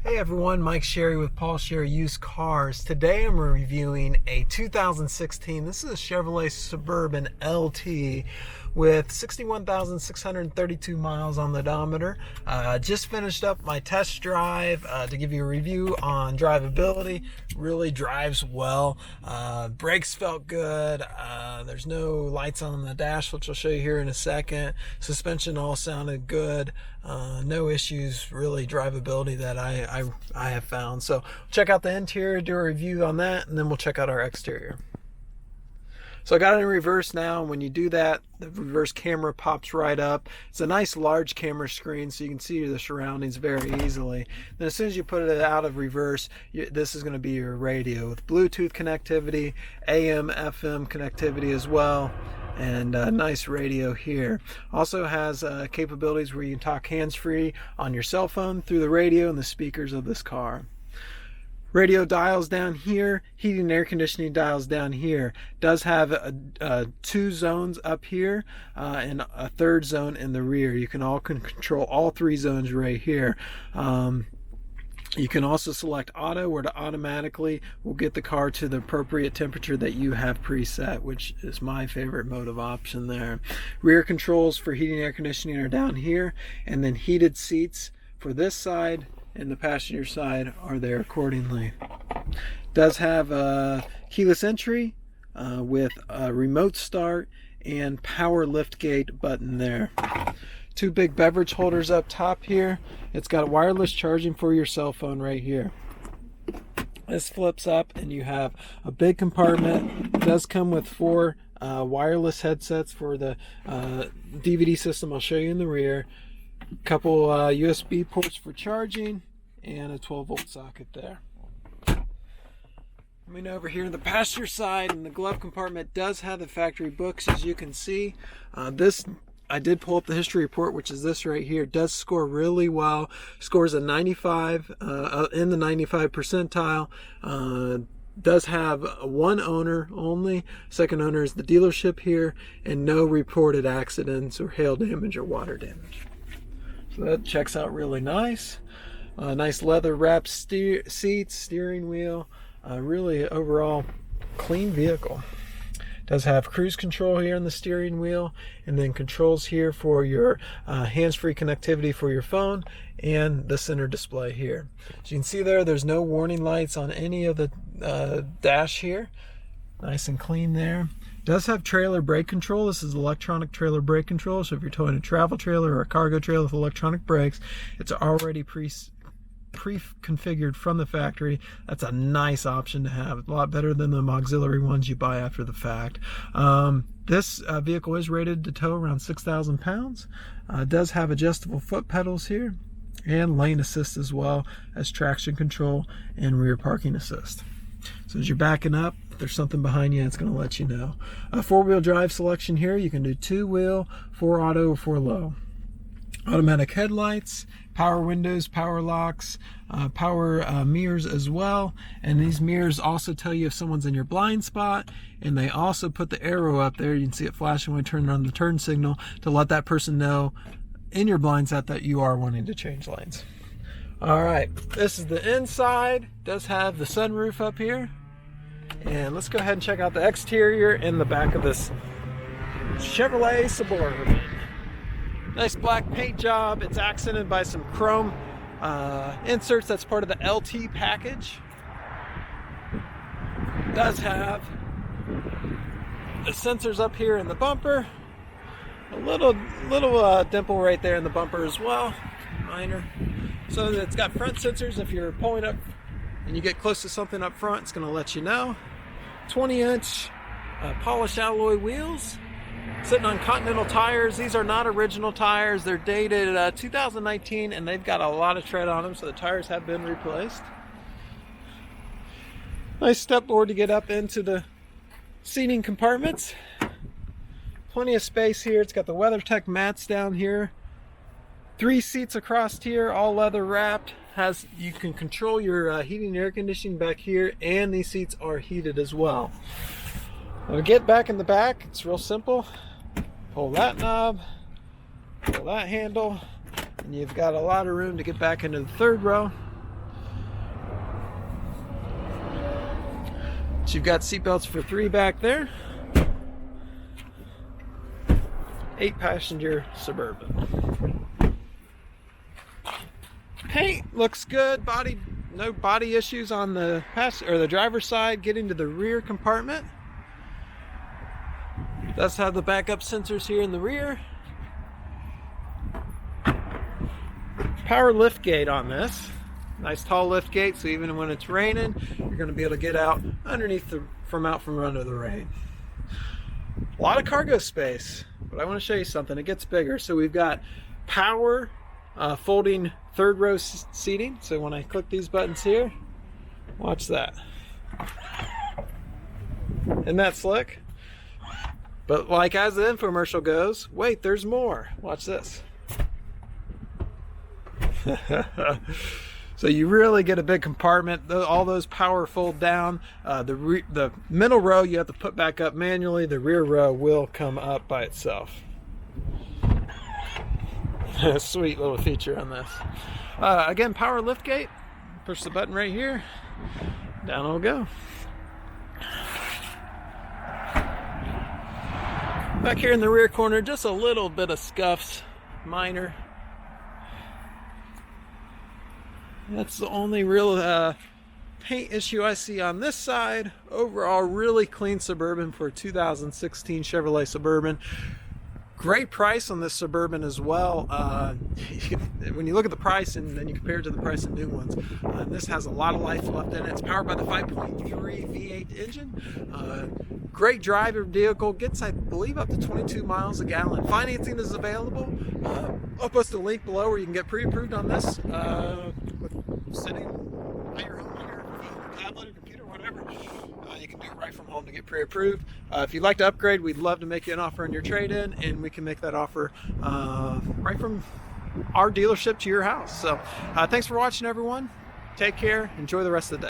Hey everyone, Mike Sherry with Paul Sherry Used Cars. Today I'm reviewing a 2016, this is a Chevrolet Suburban LT with 61,632 miles on the odometer. Just finished up my test drive to give you a review on drivability. Really drives well. Brakes felt good. There's no lights on the dash, which I'll show you here in a second. Suspension all sounded good. No issues, really, drivability that I have found. So check out the interior, do a review on that, and then we'll check out our exterior. So I got it in reverse now, and when you do that, the reverse camera pops right up. It's a nice large camera screen, so you can see the surroundings very easily. Then as soon as you put it out of reverse, this is going to be your radio with Bluetooth connectivity, AM, FM connectivity as well, and a nice radio here. Also has capabilities where you can talk hands-free on your cell phone through the radio and the speakers of this car. Radio dials down here, heating and air conditioning dials down here. Does have two zones up here and a third zone in the rear. You can control all three zones right here. You can also select auto, where to automatically will get the car to the appropriate temperature that you have preset, which is my favorite mode of option there. Rear controls for heating and air conditioning are down here, and then heated seats for this side and the passenger side are there accordingly. Does have a keyless entry with a remote start and power liftgate button there. Two big beverage holders up top here. It's got wireless charging for your cell phone right here. This flips up and you have a big compartment. It does come with four wireless headsets for the DVD system I'll show you in the rear. Couple USB ports for charging and a 12-volt socket there. Coming over here in the passenger side, and the glove compartment does have the factory books, as you can see. I did pull up the history report, which is this right here. It does score really well. Scores a 95 in the 95 percentile. Does have one owner only. Second owner is the dealership here, and no reported accidents or hail damage or water damage. So that checks out really nice. Nice leather wrapped seats, steering wheel. Really overall clean vehicle. Does have cruise control here on the steering wheel, and then controls here for your hands-free connectivity for your phone and the center display here. As you can see there's no warning lights on any of the dash here. Nice and clean there. Does have trailer brake control. This is electronic trailer brake control, so if you're towing a travel trailer or a cargo trailer with electronic brakes, it's already pre-configured from the factory. That's a nice option to have. A lot better than the auxiliary ones you buy after the fact. This vehicle is rated to tow around 6,000 pounds. Does have adjustable foot pedals here and lane assist, as well as traction control and rear parking assist. So as you're backing up, if there's something behind you, it's going to let you know. A four-wheel drive selection here. You can do two-wheel, 4 auto, or 4 low. Automatic headlights, power windows, power locks, power mirrors as well. And these mirrors also tell you if someone's in your blind spot, and they also put the arrow up there. You can see it flashing when I turn on the turn signal to let that person know in your blind spot that you are wanting to change lanes. All right, this is the inside. Does have the sunroof up here. And let's go ahead and check out the exterior and the back of this Chevrolet Suburban. Nice black paint job. It's accented by some chrome inserts. That's part of the LT package. Does have the sensors up here in the bumper. A little dimple right there in the bumper as well. Minor. So it's got front sensors. If you're pulling up and you get close to something up front, it's going to let you know. 20-inch polished alloy wheels. Sitting on Continental tires. These are not original tires. They're dated 2019, and they've got a lot of tread on them, so the tires have been replaced. Nice step board to get up into the seating compartments. Plenty of space here. It's got the WeatherTech mats down here. 3 seats across here, all leather wrapped. You can control your heating and air conditioning back here, and these seats are heated as well. Now to get back in the back, it's real simple. Pull that knob, pull that handle, and you've got a lot of room to get back into the third row. So you've got seatbelts for 3 back there. 8-passenger Suburban. Paint looks good. No body issues on the driver's side. Getting to the rear compartment. Does have the backup sensors here in the rear. Power liftgate on this. Nice tall liftgate, so even when it's raining, you're going to be able to get out underneath from under the rain. A lot of cargo space, but I want to show you something. It gets bigger. So we've got power folding 3rd row seating. So when I click these buttons here, watch that. Isn't that slick? But like as the infomercial goes, wait, there's more. Watch this. So you really get a big compartment. All those power fold down. The middle row you have to put back up manually. The rear row will come up by itself. Sweet little feature on this. Again, power liftgate. Push the button right here. Down it'll go. Back here in the rear corner, just a little bit of scuffs, minor. That's the only real paint issue I see on this side. Overall, really clean Suburban for a 2016 Chevrolet Suburban. Great price on this Suburban as well. When you look at the price and then you compare it to the price of new ones, this has a lot of life left in it. It's powered by the 5.3 V8 engine. Great driver vehicle, gets I believe up to 22 miles a gallon. Financing is available. I'll post a link below where you can get pre-approved on this. Sitting at your home on your phone, tablet, or computer, whatever. You can do it right from home to get pre-approved. If you'd like to upgrade, we'd love to make you an offer on your trade-in, and we can make that offer right from our dealership to your house. So thanks for watching, everyone. Take care. Enjoy the rest of the day.